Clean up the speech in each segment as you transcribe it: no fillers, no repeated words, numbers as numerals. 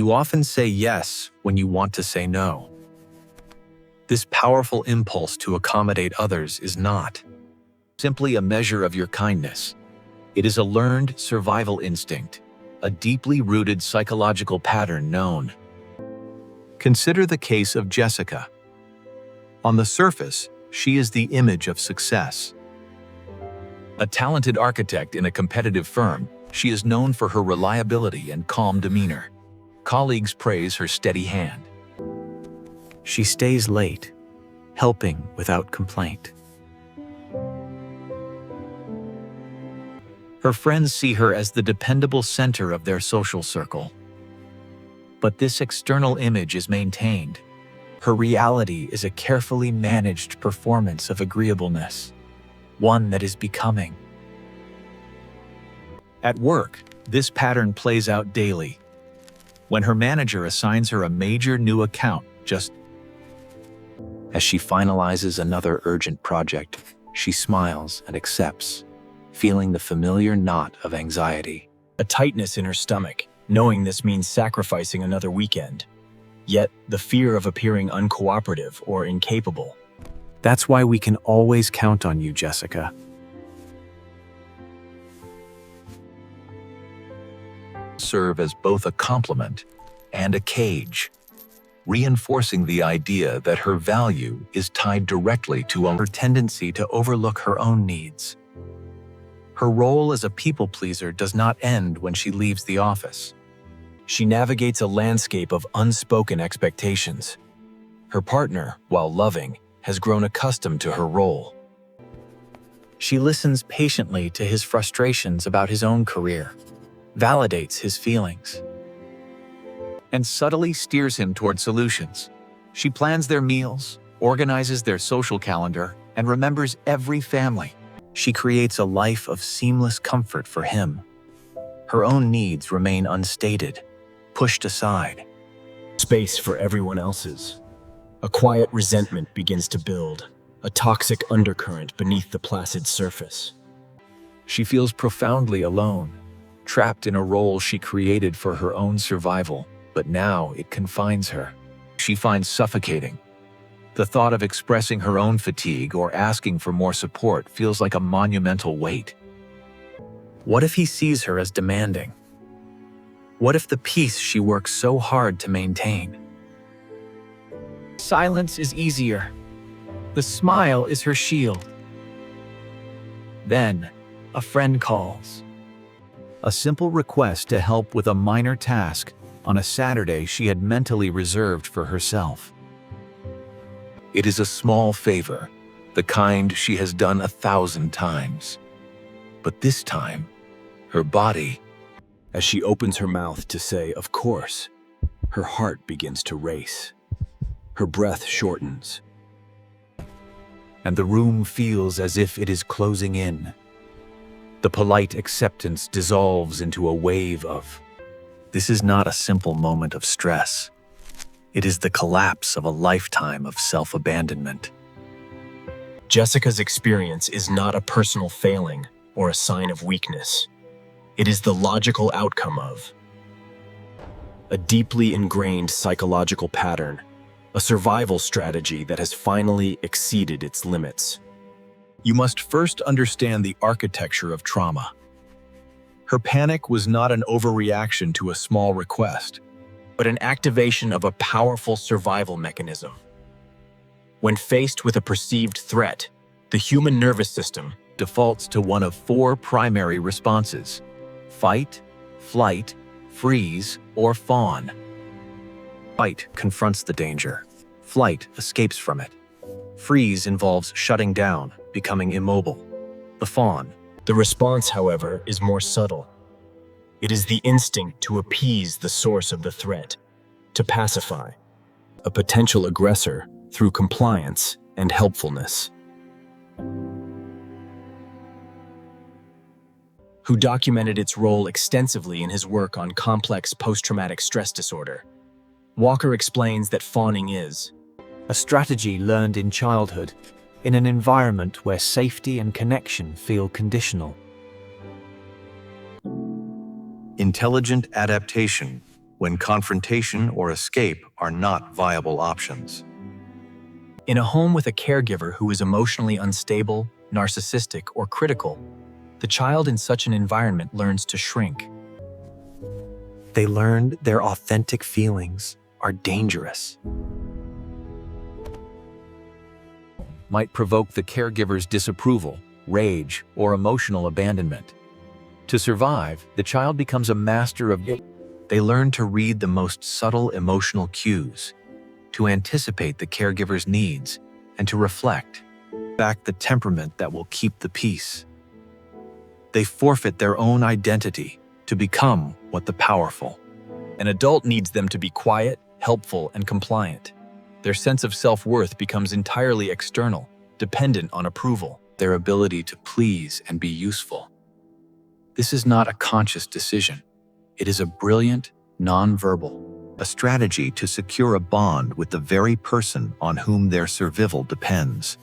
You often say yes when you want to say no. This powerful impulse to accommodate others is not simply a measure of your kindness. It is a learned survival instinct, a deeply rooted psychological pattern known. Consider the case of Jessica. On the surface, she is the image of success. A talented architect in a competitive firm, she is known for her reliability and calm demeanor. Colleagues praise her steady hand. She stays late, helping without complaint. Her friends see her as the dependable center of their social circle. But this external image is maintained. Her reality is a carefully managed performance of agreeableness, one that is becoming. At work, this pattern plays out daily. When her manager assigns her a major new account, just as she finalizes another urgent project, she smiles and accepts, feeling the familiar knot of anxiety. A tightness in her stomach, knowing this means sacrificing another weekend. Yet, the fear of appearing uncooperative or incapable. That's why we can always count on you, Jessica. Serve as both a compliment and a cage, reinforcing the idea that her value is tied directly to her tendency to overlook her own needs. Her role as a people pleaser does not end when she leaves the office. She navigates a landscape of unspoken expectations. Her partner, while loving, has grown accustomed to her role. She listens patiently to his frustrations about his own career, validates his feelings, and subtly steers him toward solutions. She plans their meals, organizes their social calendar, and remembers every family. She creates a life of seamless comfort for him. Her own needs remain unstated, pushed aside. Space for everyone else's. A quiet resentment begins to build, a toxic undercurrent beneath the placid surface. She feels profoundly alone, trapped in a role she created for her own survival, but now it confines her. She finds suffocating. The thought of expressing her own fatigue or asking for more support feels like a monumental weight. What if he sees her as demanding? What if the peace she works so hard to maintain? Silence is easier. The smile is her shield. Then, a friend calls. A simple request to help with a minor task on a Saturday she had mentally reserved for herself. It is a small favor, the kind she has done 1,000 times. But this time, her body, as she opens her mouth to say, "of course," her heart begins to race. Her breath shortens, and the room feels as if it is closing in. The polite acceptance dissolves into a wave of, this is not a simple moment of stress. It is the collapse of a lifetime of self-abandonment. Jessica's experience is not a personal failing or a sign of weakness. It is the logical outcome of a deeply ingrained psychological pattern, a survival strategy that has finally exceeded its limits. You must first understand the architecture of trauma. Her panic was not an overreaction to a small request, but an activation of a powerful survival mechanism. When faced with a perceived threat, the human nervous system defaults to one of 4 primary responses: fight, flight, freeze, or fawn. Fight confronts the danger. Flight escapes from it. Freeze involves shutting down, becoming immobile. The fawn. The response, however, is more subtle. It is the instinct to appease the source of the threat, to pacify a potential aggressor through compliance and helpfulness. Who documented its role extensively in his work on complex post-traumatic stress disorder. Walker explains that fawning is a strategy learned in childhood, in an environment where safety and connection feel conditional. Intelligent adaptation when confrontation or escape are not viable options. In a home with a caregiver who is emotionally unstable, narcissistic, or critical, the child in such an environment learns to shrink. They learned their authentic feelings are dangerous. Might provoke the caregiver's disapproval, rage, or emotional abandonment. To survive, the child becomes a master of it. They learn to read the most subtle emotional cues, to anticipate the caregiver's needs, and to reflect back the temperament that will keep the peace. They forfeit their own identity to become what the powerful. An adult needs them to be quiet, helpful, and compliant. Their sense of self-worth becomes entirely external, dependent on approval. Their ability to please and be useful. This is not a conscious decision. It is a brilliant, non-verbal, a strategy to secure a bond with the very person on whom their survival depends.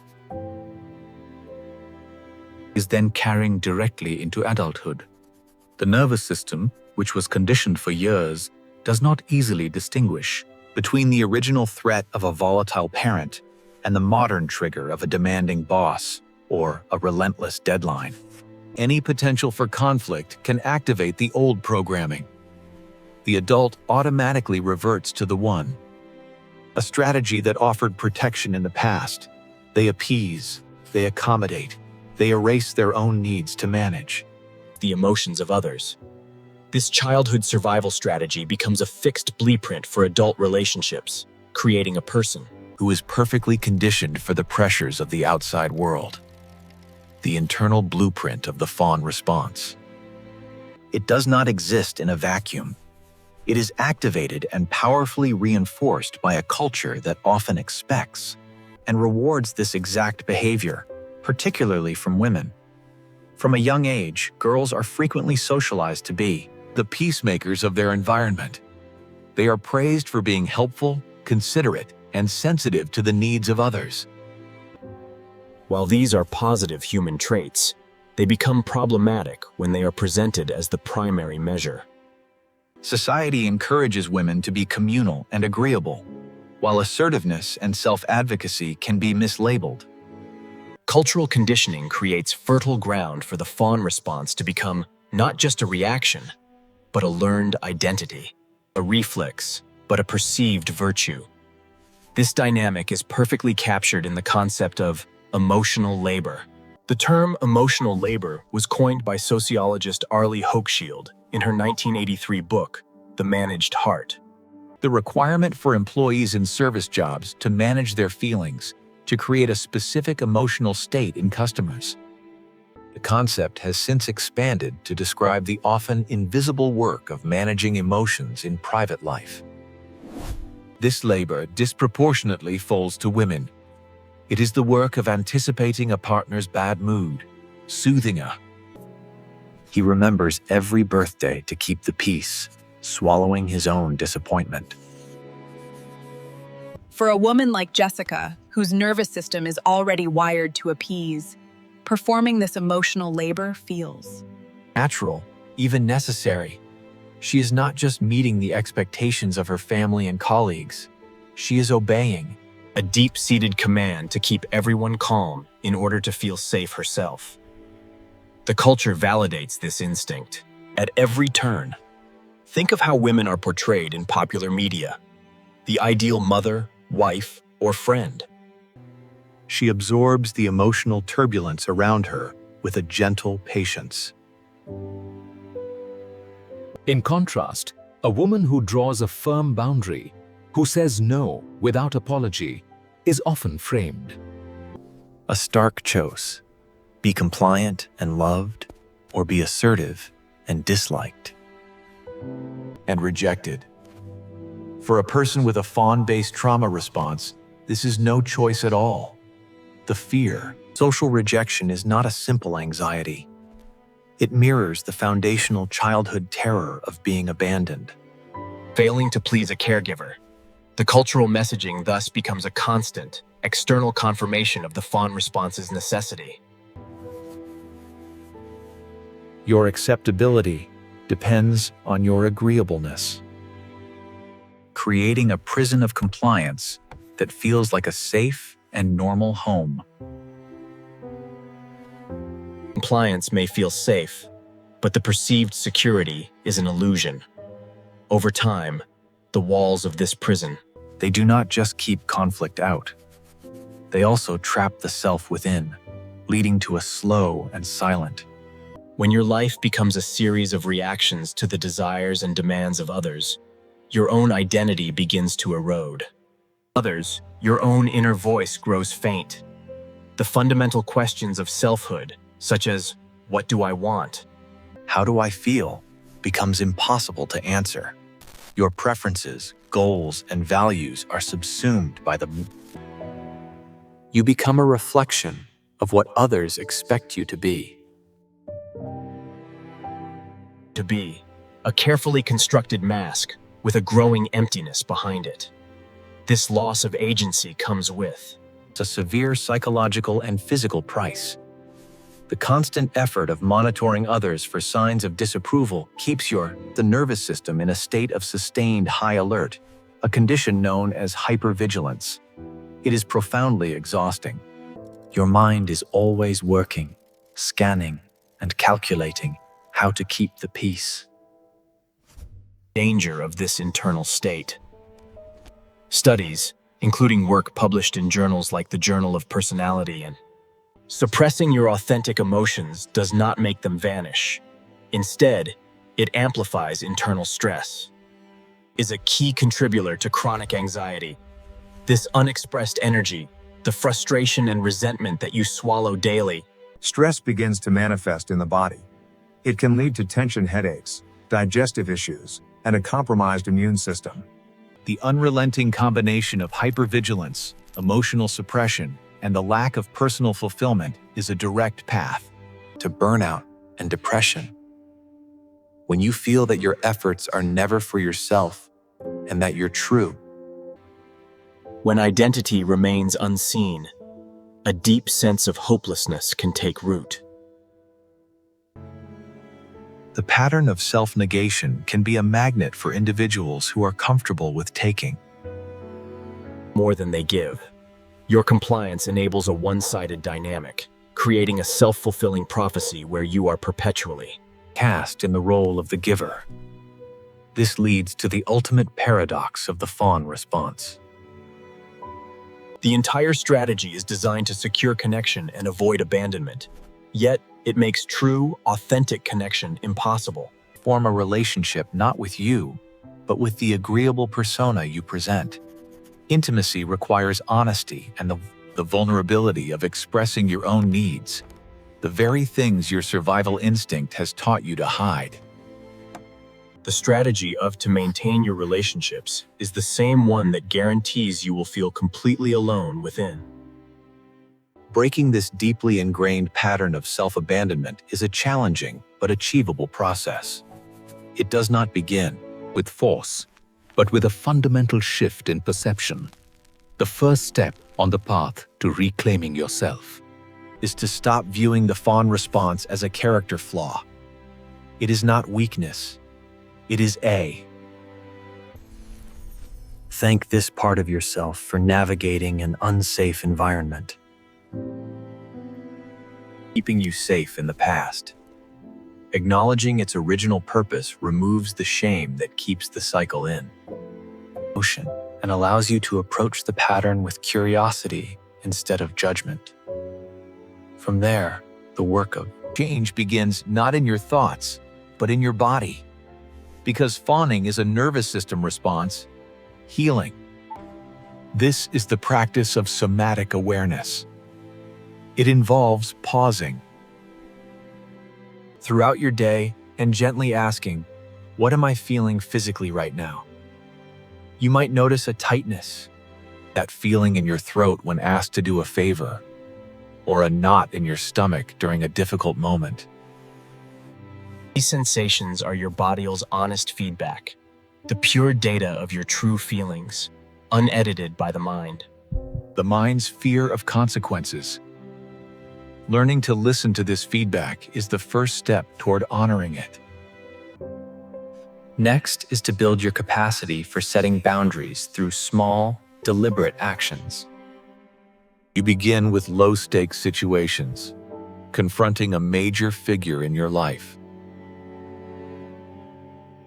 Is then carrying directly into adulthood. The nervous system, which was conditioned for years, does not easily distinguish between the original threat of a volatile parent and the modern trigger of a demanding boss or a relentless deadline. Any potential for conflict can activate the old programming. The adult automatically reverts to the one. A strategy that offered protection in the past. They appease, they accommodate, they erase their own needs to manage the emotions of others. This childhood survival strategy becomes a fixed blueprint for adult relationships, creating a person who is perfectly conditioned for the pressures of the outside world. The internal blueprint of the fawn response. It does not exist in a vacuum. It is activated and powerfully reinforced by a culture that often expects and rewards this exact behavior, particularly from women. From a young age, girls are frequently socialized to be the peacemakers of their environment. They are praised for being helpful, considerate, and sensitive to the needs of others. While these are positive human traits, they become problematic when they are presented as the primary measure. Society encourages women to be communal and agreeable, while assertiveness and self-advocacy can be mislabeled. Cultural conditioning creates fertile ground for the fawn response to become not just a reaction, but a learned identity, a reflex, but a perceived virtue. This dynamic is perfectly captured in the concept of emotional labor. The term emotional labor was coined by sociologist Arlie Hochschild in her 1983 book, The Managed Heart. The requirement for employees in service jobs to manage their feelings, to create a specific emotional state in customers. The concept has since expanded to describe the often invisible work of managing emotions in private life. This labor disproportionately falls to women. It is the work of anticipating a partner's bad mood, soothing her. He remembers every birthday to keep the peace, swallowing his own disappointment. For a woman like Jessica, whose nervous system is already wired to appease, performing this emotional labor feels natural, even necessary. She is not just meeting the expectations of her family and colleagues. She is obeying a deep-seated command to keep everyone calm in order to feel safe herself. The culture validates this instinct at every turn. Think of how women are portrayed in popular media. The ideal mother, wife, or friend. She absorbs the emotional turbulence around her with a gentle patience. In contrast, a woman who draws a firm boundary, who says no without apology, is often framed. A stark choice: be compliant and loved, or be assertive and disliked. And rejected. For a person with a fawn-based trauma response, this is no choice at all. The fear, social rejection is not a simple anxiety. It mirrors the foundational childhood terror of being abandoned. Failing to please a caregiver. The cultural messaging thus becomes a constant, external confirmation of the fawn response's necessity. Your acceptability depends on your agreeableness. creating a prison of compliance that feels like a safe and normal home. Compliance may feel safe, but the perceived security is an illusion. Over time, the walls of this prison, They do not just keep conflict out. They also trap the self within, leading to a slow and silent. when your life becomes a series of reactions to the desires and demands of others, your own identity begins to erode. Others, your own inner voice grows faint. The fundamental questions of selfhood, such as, what do I want? How do I feel? Becomes impossible to answer. Your preferences, goals, and values are subsumed by the. You become a reflection of what others expect you to be. To be a carefully constructed mask with a growing emptiness behind it. This loss of agency comes with It's a severe psychological and physical price. The constant effort of monitoring others for signs of disapproval keeps the nervous system in a state of sustained high alert, a condition known as hypervigilance. It is profoundly exhausting. Your mind is always working, scanning, and calculating how to keep the peace. danger of this internal state. Studies, including work published in journals like the Journal of Personality and suppressing your authentic emotions does not make them vanish. Instead, it amplifies internal stress. Is a key contributor to chronic anxiety. This unexpressed energy, the frustration and resentment that you swallow daily, Stress begins to manifest in the body. It can lead to tension headaches, digestive issues, and a compromised immune system. The unrelenting combination of hypervigilance, emotional suppression, and the lack of personal fulfillment is a direct path To burnout and depression. When you feel that your efforts are never for yourself and that you're true, when identity remains unseen, a deep sense of hopelessness can take root. The pattern of self-negation can be a magnet for individuals who are comfortable with taking. More than they give. Your compliance enables a one-sided dynamic, creating a self-fulfilling prophecy where you are perpetually Cast in the role of the giver. This leads to the ultimate paradox of the fawn response. The entire strategy is designed to secure connection and avoid abandonment. Yet, it makes true, authentic connection impossible. Form a relationship not with you, but with the agreeable persona you present. Intimacy requires honesty and the vulnerability of expressing your own needs, the very things your survival instinct has taught you to hide. The strategy to maintain your relationships is the same one that guarantees you will feel completely alone within. Breaking this deeply ingrained pattern of self-abandonment is a challenging but achievable process. It does not begin with force, but with a fundamental shift in perception. The first step on the path to reclaiming yourself is to stop viewing the fawn response as a character flaw. It is not weakness. It is thank this part of yourself for navigating an unsafe environment, keeping you safe in the past. Acknowledging its original purpose removes the shame that keeps the cycle in motion, and allows you to approach the pattern with curiosity instead of judgment. From there, the work of change begins not in your thoughts, but in your body. Because fawning is a nervous system response, healing. This is the practice of somatic awareness. It involves pausing throughout your day and gently asking, what am I feeling physically right now? You might notice a tightness, that feeling in your throat when asked to do a favor, or a knot in your stomach during a difficult moment. These sensations are your body's honest feedback, the pure data of your true feelings, unedited by the mind. The mind's fear of consequences. Learning to listen to this feedback is the first step toward honoring it. Next is to build your capacity for setting boundaries through small, deliberate actions. You begin with low-stakes situations, confronting a major figure in your life.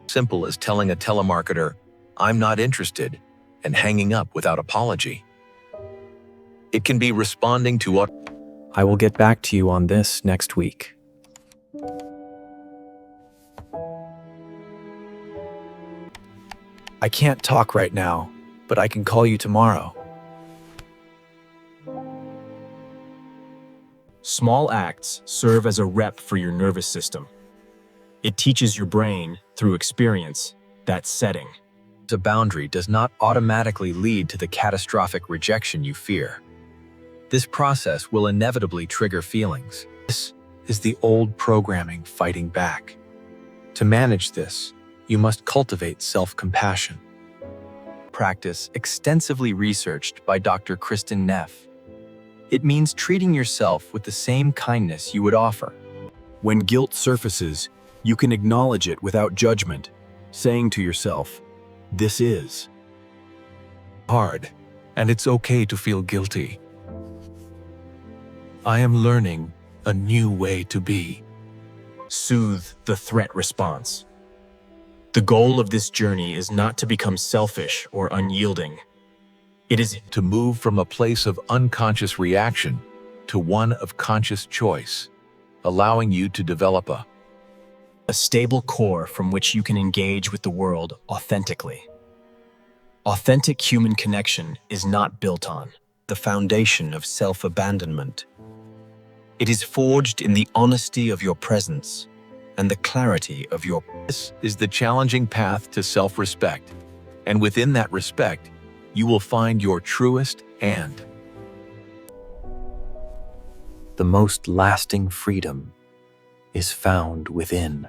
Simple as telling a telemarketer, "I'm not interested," and hanging up without apology. It can be responding to what I will get back to you on this next week. I can't talk right now, but I can call you tomorrow. Small acts serve as a rep for your nervous system. It teaches your brain, through experience, that setting. A boundary does not automatically lead to the catastrophic rejection you fear. This process will inevitably trigger feelings. This is the old programming fighting back. To manage this, you must cultivate self-compassion. Practice extensively researched by Dr. Kristen Neff. It means treating yourself with the same kindness you would offer. When guilt surfaces, you can acknowledge it without judgment, saying to yourself, "This is hard, and it's okay to feel guilty. I am learning a new way to be." Soothe the threat response. The goal of this journey is not to become selfish or unyielding. It is To move from a place of unconscious reaction to one of conscious choice, allowing you to develop a stable core from which you can engage with the world authentically. Authentic human connection is not built on the foundation of self-abandonment. It is forged in the honesty of your presence and the clarity of your. This is the challenging path to self-respect, and within that respect, you will find your truest and The most lasting freedom is found within.